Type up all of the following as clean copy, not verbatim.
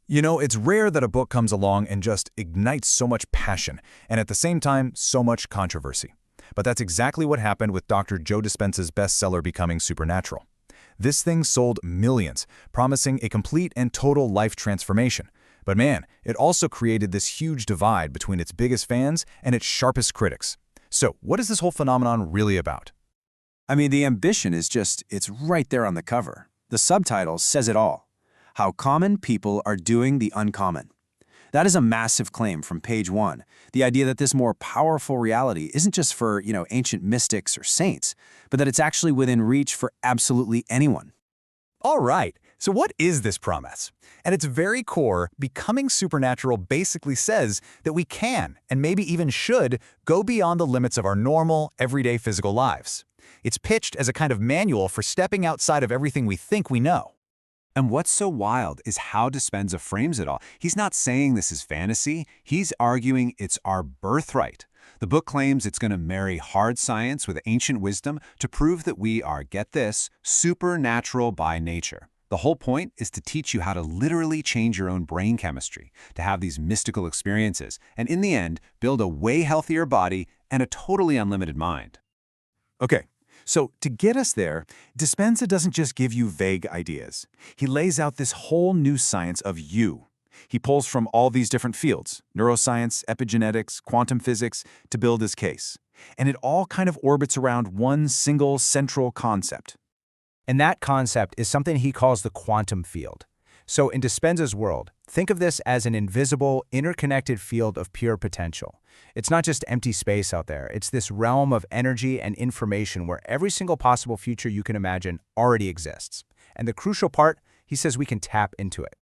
You know, it's rare that a book comes along and just ignites so much passion, and at the same time, so much controversy. But that's exactly what happened with Dr. Joe Dispenza's bestseller Becoming Supernatural. This thing sold millions, promising a complete and total life transformation. But man, it also created this huge divide between its biggest fans and its sharpest critics. So, what is this whole phenomenon really about? I mean, the ambition is it's right there on the cover. The subtitle says it all. How common people are doing the uncommon. That is a massive claim from page 1. The idea that this more powerful reality isn't just for, ancient mystics or saints, but that it's actually within reach for absolutely anyone. All right, so what is this promise? At its very core, Becoming Supernatural basically says that we can, and maybe even should, go beyond the limits of our normal, everyday physical lives. It's pitched as a kind of manual for stepping outside of everything we think we know. And what's so wild is how Dispenza frames it all. He's not saying this is fantasy, he's arguing it's our birthright. The book claims it's going to marry hard science with ancient wisdom to prove that we are, get this, supernatural by nature. The whole point is to teach you how to literally change your own brain chemistry, to have these mystical experiences, and in the end, build a way healthier body and a totally unlimited mind. Okay, so to get us there, Dispenza doesn't just give you vague ideas. He lays out this whole new science of you. He pulls from all these different fields, neuroscience, epigenetics, quantum physics, to build his case. And it all kind of orbits around one single central concept. And that concept is something he calls the quantum field. So in Dispenza's world, think of this as an invisible, interconnected field of pure potential. It's not just empty space out there. It's this realm of energy and information where every single possible future you can imagine already exists. And the crucial part, he says we can tap into it.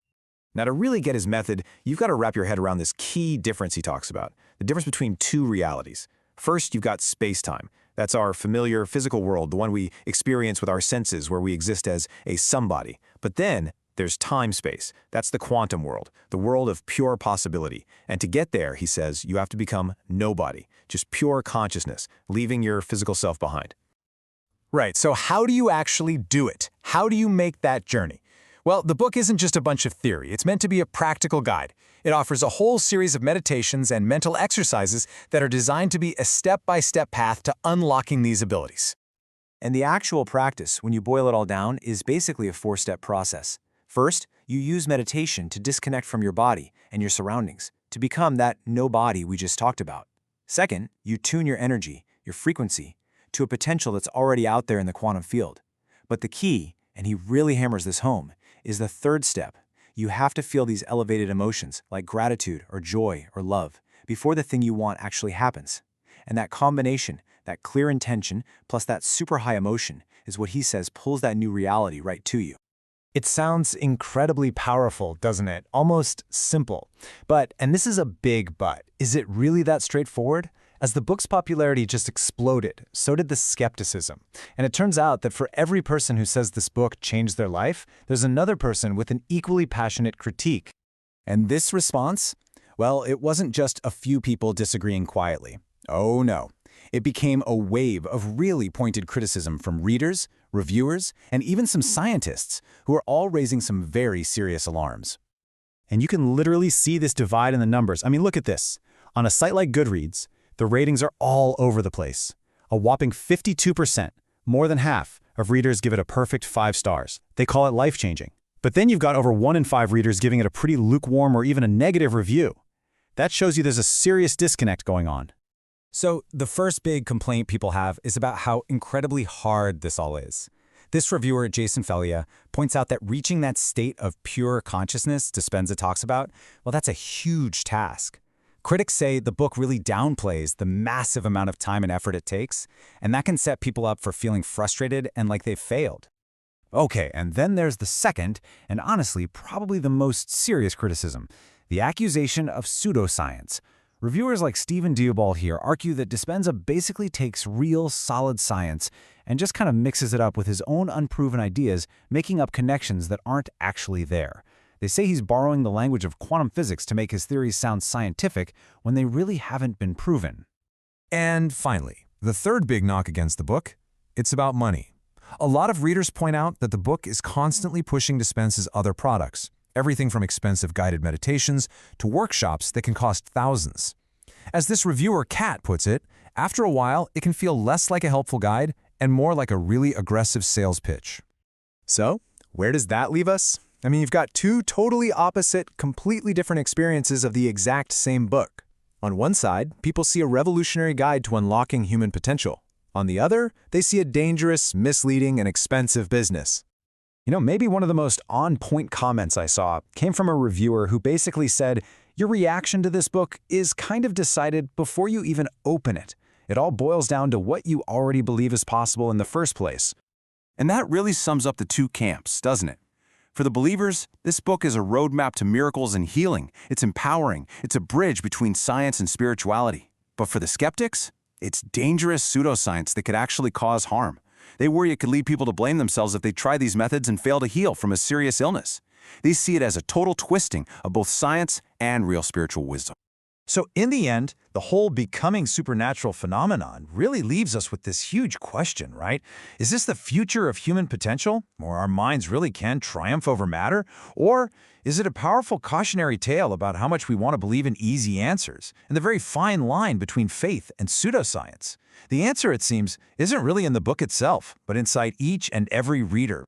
Now, to really get his method, you've got to wrap your head around this key difference he talks about, the difference between two realities. First, you've got space-time. That's our familiar physical world, the one we experience with our senses, where we exist as a somebody. But then, there's time-space. That's the quantum world, the world of pure possibility. And to get there, he says, you have to become nobody, just pure consciousness, leaving your physical self behind. Right, so how do you actually do it? How do you make that journey? Well, the book isn't just a bunch of theory. It's meant to be a practical guide. It offers a whole series of meditations and mental exercises that are designed to be a step-by-step path to unlocking these abilities. And the actual practice, when you boil it all down, is basically a 4-step process. First, you use meditation to disconnect from your body and your surroundings, to become that nobody we just talked about. Second, you tune your energy, your frequency, to a potential that's already out there in the quantum field. But the key, and he really hammers this home, is the third step. You have to feel these elevated emotions like gratitude or joy or love before the thing you want actually happens. And that combination, that clear intention plus that super high emotion, is what he says pulls that new reality right to you. It sounds incredibly powerful, doesn't it? Almost simple. But, and this is a big but, is it really that straightforward? As the book's popularity just exploded, so did the skepticism. And it turns out that for every person who says this book changed their life, there's another person with an equally passionate critique. And this response? Well, it wasn't just a few people disagreeing quietly. Oh no. It became a wave of really pointed criticism from readers, reviewers, and even some scientists who are all raising some very serious alarms. And you can literally see this divide in the numbers. I mean, look at this. On a site like Goodreads, the ratings are all over the place. A whopping 52%, more than half, of readers give it a perfect 5 stars. They call it life-changing. But then you've got over 1 in 5 readers giving it a pretty lukewarm or even a negative review. That shows you there's a serious disconnect going on. So the first big complaint people have is about how incredibly hard this all is. This reviewer, Jason Felia, points out that reaching that state of pure consciousness Dispenza talks about, well, that's a huge task. Critics say the book really downplays the massive amount of time and effort it takes, and that can set people up for feeling frustrated and like they've failed. Okay, and then there's the second, and honestly, probably the most serious criticism, the accusation of pseudoscience. Reviewers like Stephen Diobald here argue that Dispenza basically takes real, solid science and just kind of mixes it up with his own unproven ideas, making up connections that aren't actually there. They say he's borrowing the language of quantum physics to make his theories sound scientific when they really haven't been proven. And finally, the third big knock against the book, it's about money. A lot of readers point out that the book is constantly pushing Dispenza's other products. everything from expensive guided meditations to workshops that can cost thousands. As this reviewer, Kat, puts it, after a while, it can feel less like a helpful guide and more like a really aggressive sales pitch. So, where does that leave us? I mean, you've got two totally opposite, completely different experiences of the exact same book. On one side, people see a revolutionary guide to unlocking human potential. On the other, they see a dangerous, misleading, and expensive business. You know, maybe one of the most on-point comments I saw came from a reviewer who basically said, your reaction to this book is kind of decided before you even open it. It all boils down to what you already believe is possible in the first place. And that really sums up the two camps, doesn't it? For the believers, this book is a roadmap to miracles and healing. It's empowering. It's a bridge between science and spirituality. But for the skeptics, it's dangerous pseudoscience that could actually cause harm. They worry it could lead people to blame themselves if they try these methods and fail to heal from a serious illness. They see it as a total twisting of both science and real spiritual wisdom. So in the end, the whole becoming supernatural phenomenon really leaves us with this huge question, right? Is this the future of human potential, where our minds really can triumph over matter? Or is it a powerful cautionary tale about how much we want to believe in easy answers, and the very fine line between faith and pseudoscience? The answer, it seems, isn't really in the book itself, but inside each and every reader.